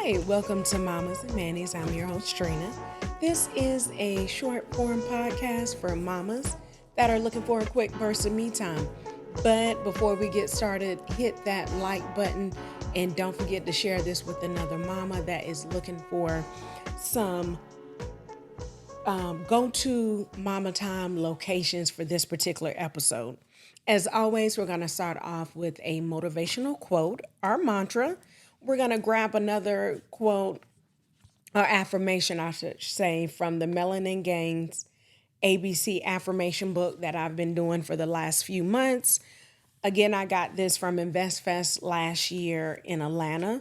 Hi, welcome to Mommas and Mannies. I'm your host, Trina. This is a short form podcast for mamas that are looking for a quick burst of me time. But before we get started, hit that like button and don't forget to share this with another mama that is looking for some go to Momma Time locations for this particular episode. As always, we're going to start off with a motivational quote, our mantra. We're going to grab another quote or affirmation, I should say, from the Melanin Gang's ABC affirmation book that I've been doing for the last few months. Again, I got this from InvestFest last year in Atlanta.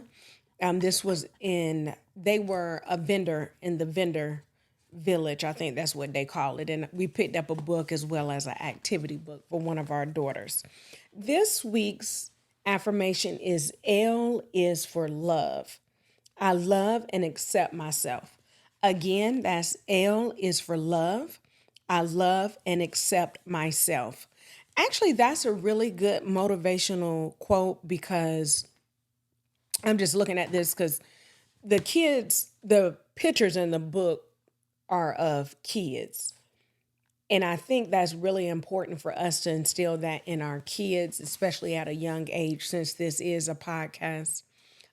They were a vendor in the vendor village. I think that's what they call it. And we picked up a book as well as an activity book for one of our daughters. This week's affirmation is L is for love. I love and accept myself. Again, that's L is for love. I love and accept myself. Actually, that's a really good motivational quote because I'm just looking at this because the pictures in the book are of kids. And I think that's really important for us to instill that in our kids, especially at a young age, since this is a podcast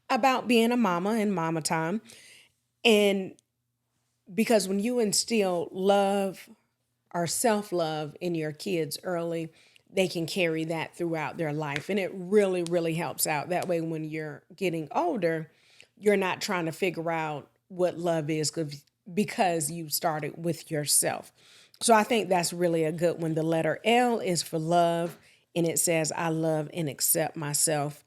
about being a mama and mama time. And because when you instill love or self love in your kids early, they can carry that throughout their life. And it really, really helps out. That way, when you're getting older, you're not trying to figure out what love is because you started with yourself. So I think that's really a good one. The letter L is for love, and it says, I love and accept myself.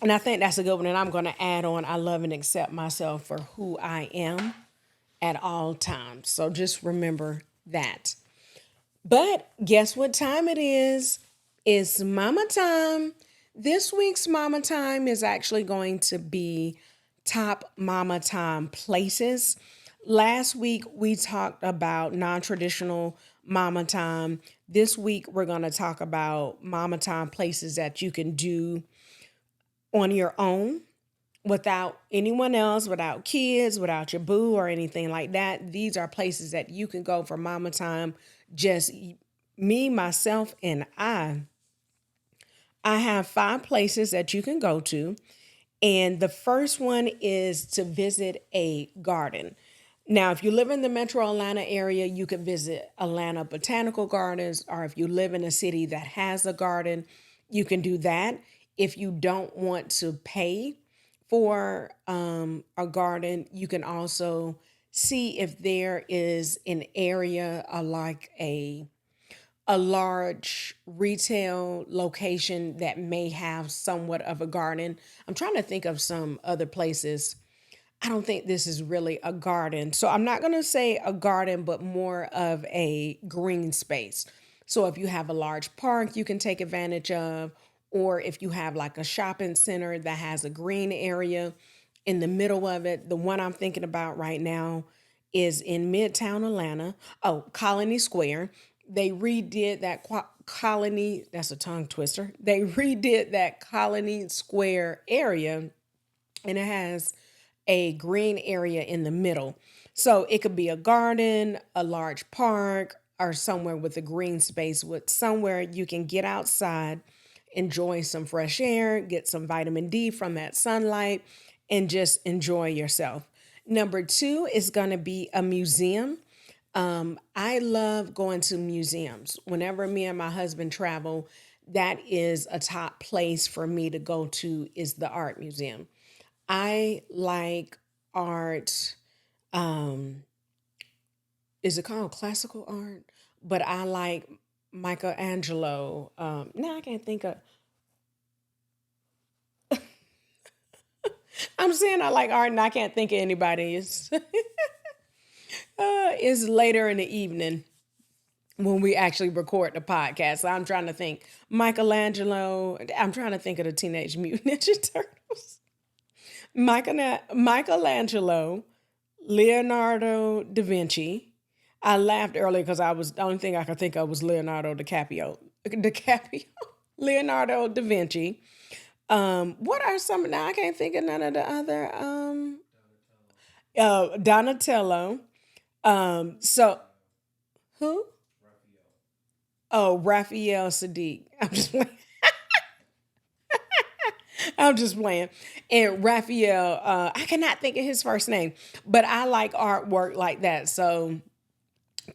And I think that's a good one. And I'm going to add on, I love and accept myself for who I am at all times. So just remember that. But guess what time it is? It's Momma Time. This week's Momma Time is actually going to be top Momma Time places. Last week, we talked about non-traditional Momma Time. This week, we're going to talk about Momma Time places that you can do on your own without anyone else, without kids, without your boo or anything like that. These are places that you can go for Momma Time, just me, myself, and I. I have 5 places that you can go to. And the first one is to visit a garden. Now, if you live in the metro Atlanta area, you can visit Atlanta Botanical Gardens, or if you live in a city that has a garden, you can do that. If you don't want to pay for a garden, you can also see if there is an area like a large retail location that may have somewhat of a garden. I'm trying to think of some other places. I don't think this is really a garden. So I'm not going to say a garden, but more of a green space. So if you have a large park you can take advantage of, or if you have like a shopping center that has a green area in the middle of it, the one I'm thinking about right now is in Midtown Atlanta. Oh, Colony Square. They redid that Colony, that's a tongue twister. They redid that Colony Square area, and it has a green area in the middle. So it could be a garden, a large park, or somewhere with a green space, with somewhere you can get outside, enjoy some fresh air, get some vitamin D from that sunlight, and just enjoy yourself. Number 2 is going to be a museum. I love going to museums. Whenever me and my husband travel, that is a top place for me to go to is the art museum. I like art. Um, is it called classical art? But I like Michelangelo. Now I can't think of. I'm saying I like art, and I can't think of anybody. It's later in the evening when we actually record the podcast. So I'm trying to think Michelangelo. I'm trying to think of the Teenage Mutant Ninja Turtles. Michelangelo, Leonardo da Vinci. I laughed earlier because the only thing I could think of was Leonardo DiCaprio. DiCaprio, Leonardo da Vinci, What are some now? I can't think of none of the other. Donatello. So who? Oh, Raphael Sadiq. I'm just playing. And Raphael, I cannot think of his first name, but I like artwork like that. So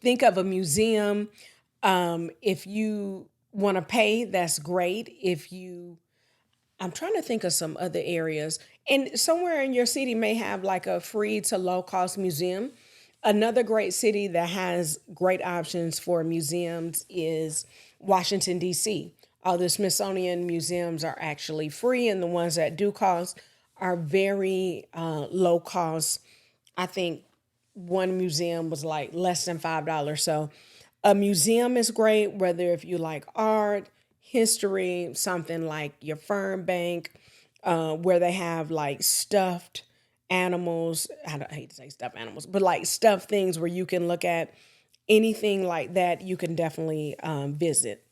think of a museum. If you want to pay, that's great. If you I'm trying to think of some other areas. And somewhere in your city may have like a free to low cost museum. Another great city that has great options for museums is Washington, D.C. All the Smithsonian museums are actually free, and the ones that do cost are very low cost. I think one museum was like less than $5. So a museum is great, whether if you like art, history, something like your Fern Bank, where they have like stuffed animals. I hate to say stuffed animals, but like stuffed things where you can look at anything like that, you can definitely visit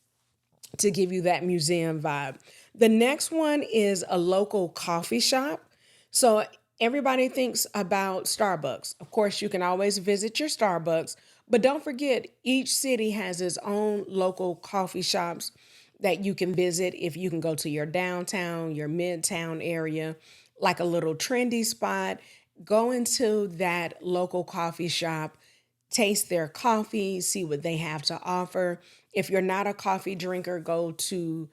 to give you that museum vibe. The next one is a local coffee shop. So everybody thinks about Starbucks. Of course, you can always visit your Starbucks, but don't forget each city has its own local coffee shops that you can visit if you can go to your downtown, your midtown area, like a little trendy spot. Go into that local coffee shop, taste their coffee, see what they have to offer. If you're not a coffee drinker, go to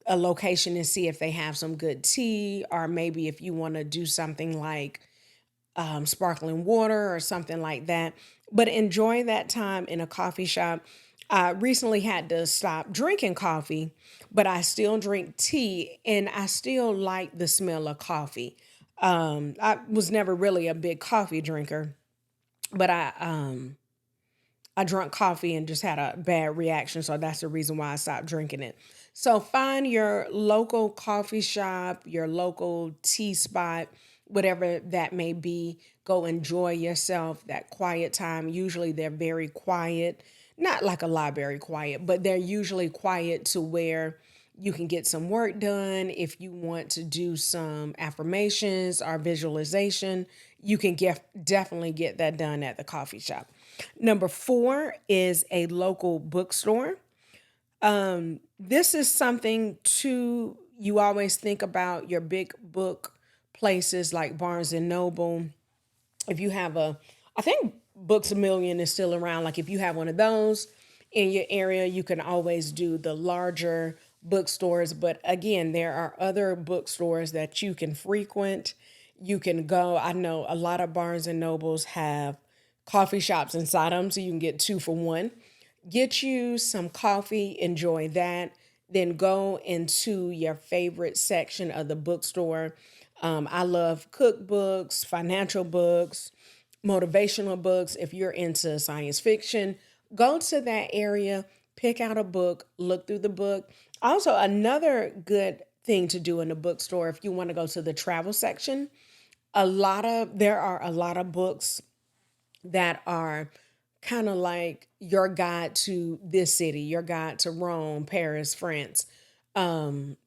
a location and see if they have some good tea, or maybe if you want to do something like sparkling water or something like that. But enjoy that time in a coffee shop. I recently had to stop drinking coffee, but I still drink tea and I still like the smell of coffee. I was never really a big coffee drinker, but I drank coffee and just had a bad reaction. So that's the reason why I stopped drinking it. So find your local coffee shop, your local tea spot, whatever that may be. Go enjoy yourself, that quiet time. Usually they're very quiet, not like a library quiet, but they're usually quiet to where you can get some work done. If you want to do some affirmations or visualization, you can definitely get that done at the coffee shop. Number four is a local bookstore. This is something to you always think about your big book places like Barnes and Noble. If you have I think Books a Million is still around. Like if you have one of those in your area, you can always do the larger bookstores. But again, there are other bookstores that you can frequent. You can go. I know a lot of Barnes and Nobles have coffee shops inside them, so you can get two for one. Get you some coffee, enjoy that, then go into your favorite section of the bookstore. I love cookbooks, financial books, motivational books. If you're into science fiction, go to that area, pick out a book, look through the book. Also, another good thing to do in the bookstore if you want to go to the travel section, there are a lot of books that are kind of like your guide to this city, your guide to Rome, Paris, France. Um,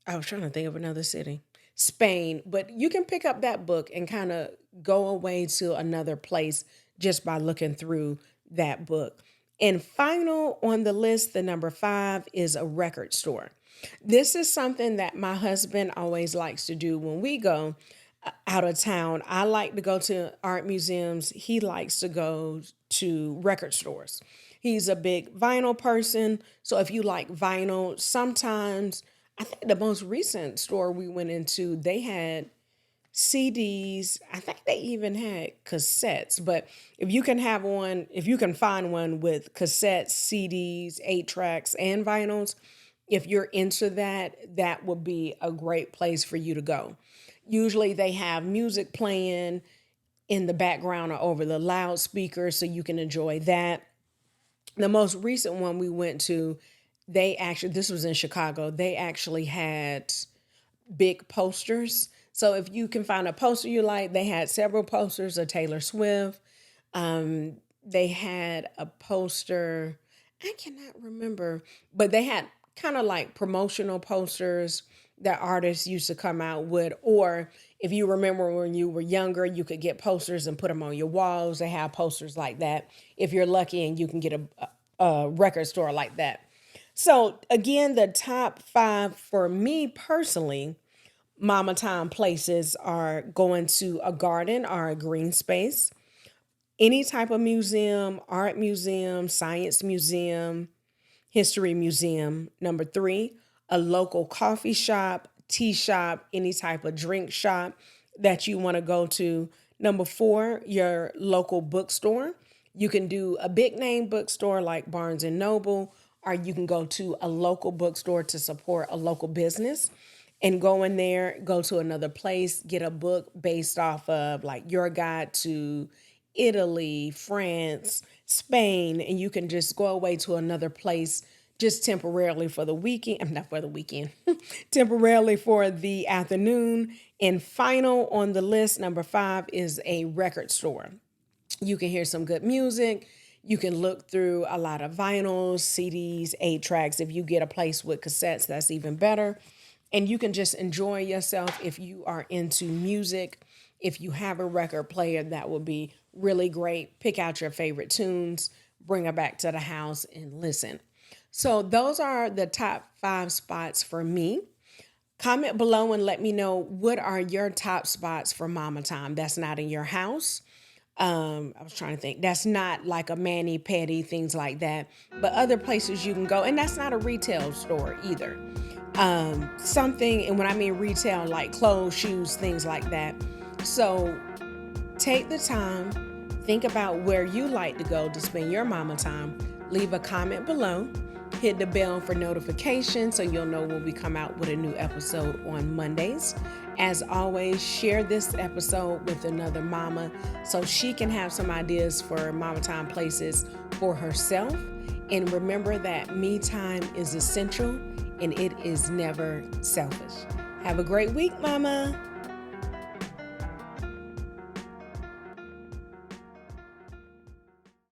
I was trying to think of another city, Spain, but you can pick up that book and kind of go away to another place just by looking through that book. And final on the list, the number five is a record store. This is something that my husband always likes to do when we go out of town. I like to go to art museums. He likes to go to record stores. He's a big vinyl person. So if you like vinyl, sometimes I think the most recent store we went into, they had CDs. I think they even had cassettes. But if you can find one with cassettes, CDs, 8 tracks, and vinyls, if you're into that, that would be a great place for you to go. Usually they have music playing in the background or over the loudspeaker so you can enjoy that. The most recent one we went to, this was in Chicago, they actually had big posters. So if you can find a poster you like, they had several posters of Taylor Swift. They had a poster, I cannot remember, but they had kind of like promotional posters. that artists used to come out with. Or if you remember when you were younger, you could get posters and put them on your walls. They have posters like that. If you're lucky and you can get a record store like that. So again, the top 5 for me personally, Momma Time Places, are going to a garden or a green space, any type of museum, art museum, science museum, history museum. Number 3, a local coffee shop, tea shop, any type of drink shop that you want to go to. Number 4, your local bookstore. You can do a big name bookstore like Barnes and Noble, or you can go to a local bookstore to support a local business and go in there, go to another place, get a book based off of like your guide to Italy, France, Spain, and you can just go away to another place just temporarily for the weekend. I'm not for the weekend, temporarily for the afternoon. And final on the list, number 5, is a record store. You can hear some good music. You can look through a lot of vinyls, CDs, 8 tracks. If you get a place with cassettes, that's even better. And you can just enjoy yourself if you are into music. If you have a record player, that would be really great. Pick out your favorite tunes, bring it back to the house and listen. So those are the top 5 spots for me. Comment below and let me know, what are your top spots for Momma Time that's not in your house. I was trying to think. That's not like a mani-pedi, things like that. But other places you can go, and that's not a retail store either. Something, and when I mean retail, like clothes, shoes, things like that. So take the time, think about where you like to go to spend your Momma Time. Leave a comment below. Hit the bell for notifications so you'll know when we come out with a new episode on Mondays. As always, share this episode with another mama so she can have some ideas for Momma Time Places for herself. And remember that me time is essential and it is never selfish. Have a great week, mama.